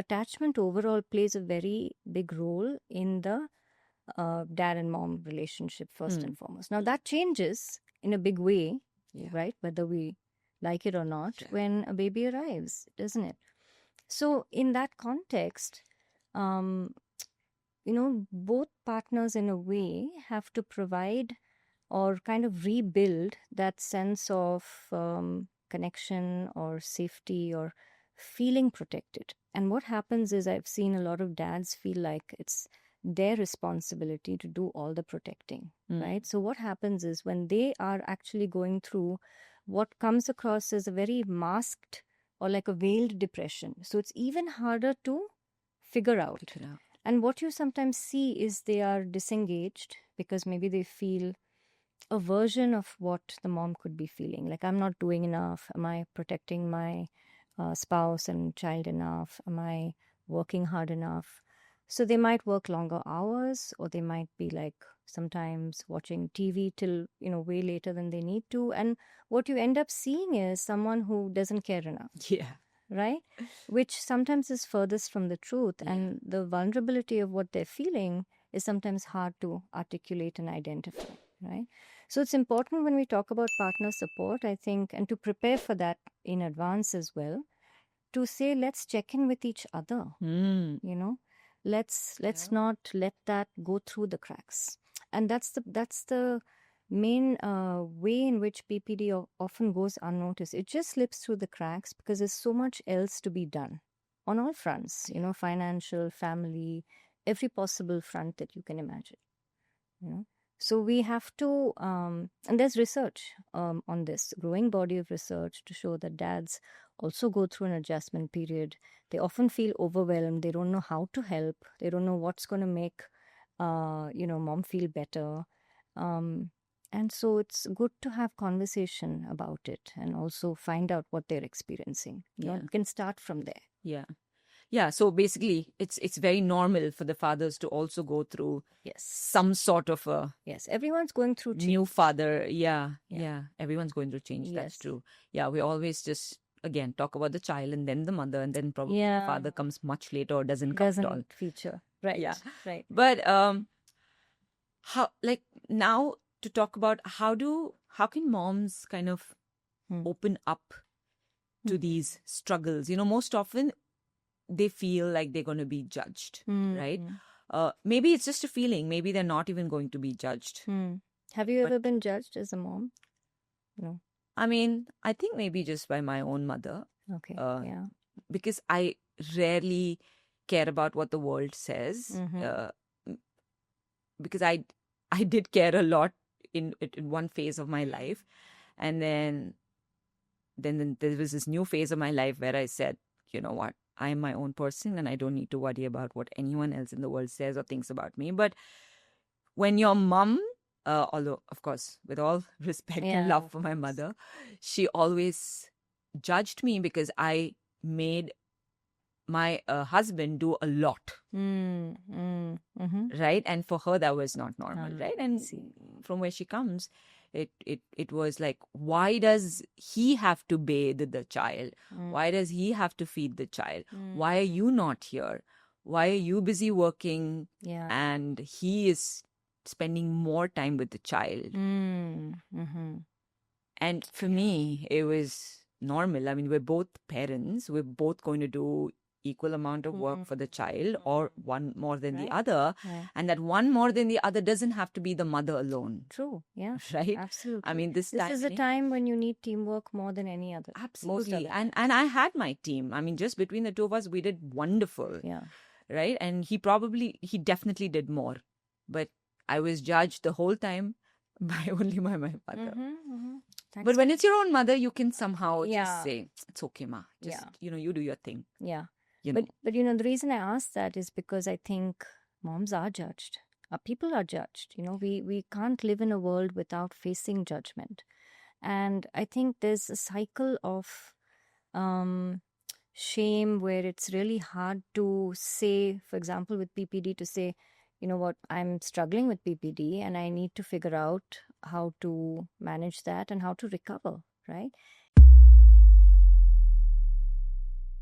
attachment overall plays a very big role in the dad and mom relationship first and foremost. Now that changes in a big way, right? Whether we like it or not, when a baby arrives, doesn't it? So in that context, both partners in a way have to provide or kind of rebuild that sense of connection or safety or feeling protected. And what happens is, I've seen a lot of dads feel like it's their responsibility to do all the protecting, right? So what happens is, when they are actually going through what comes across as a very masked or like a veiled depression, so it's even harder to figure out. And what you sometimes see is they are disengaged because maybe they feel a version of what the mom could be feeling. Like, I'm not doing enough. Am I protecting my spouse and child enough? Am I working hard enough? So they might work longer hours, or they might be like sometimes watching TV till, way later than they need to. And what you end up seeing is someone who doesn't care enough. Yeah. Right? Which sometimes is furthest from the truth. And the vulnerability of what they're feeling is sometimes hard to articulate and identify, right? So it's important when we talk about partner support, I think, and to prepare for that in advance as well, to say, let's check in with each other. Let's not let that go through the cracks. And that's the main way in which PPD often goes unnoticed. It just slips through the cracks because there's so much else to be done on all fronts, financial, family, every possible front that you can imagine. So we have to, and there's research on this, growing body of research to show that dads also go through an adjustment period. They often feel overwhelmed. They don't know how to help. They don't know what's going to make, mom feel better. And so it's good to have conversation about it and also find out what they're experiencing. You can start from there. Yeah, so basically it's very normal for the fathers to also go through some sort of a everyone's going through change. New father. Yeah, everyone's going through change. That's true. Yeah, we always just again talk about the child and then the mother, and then probably the father comes much later or doesn't come at all. Feature. Right. But how, like, now to talk about how can moms kind of open up to these struggles? Most often they feel like they're going to be judged, right? Maybe it's just a feeling. Maybe they're not even going to be judged. Have you ever been judged as a mom? No. I mean, I think maybe just by my own mother. Okay. Because I rarely care about what the world says. Because I did care a lot in one phase of my life, and then there was this new phase of my life where I said, you know what, I am my own person and I don't need to worry about what anyone else in the world says or thinks about me. But when your mom, although of course with all respect and love for my mother, she always judged me because I made my husband do a lot, right? And for her that was not normal, right? And from where she comes, it was like, why does he have to bathe the child? Why does he have to feed the child? Why are you not here? Why are you busy working and he is spending more time with the child? And for me, it was normal. I mean, we're both parents. We're both going to do equal amount of work for the child, or one more than the other. And that one more than the other doesn't have to be the mother alone. True. Yeah. Right? Absolutely. I mean, this is a time when you need teamwork more than any other. Absolutely. And I had my team. I mean, just between the two of us, we did wonderful. Yeah. Right? And he definitely did more. But I was judged the whole time only by my mother. But when it's your own mother, you can somehow just say, it's okay, ma. Just, you do your thing. Yeah. But the reason I ask that is because I think moms are judged. People are judged. We can't live in a world without facing judgment. And I think there's a cycle of shame where it's really hard to say, for example, with PPD, to say, you know what, I'm struggling with PPD and I need to figure out how to manage that and how to recover, right?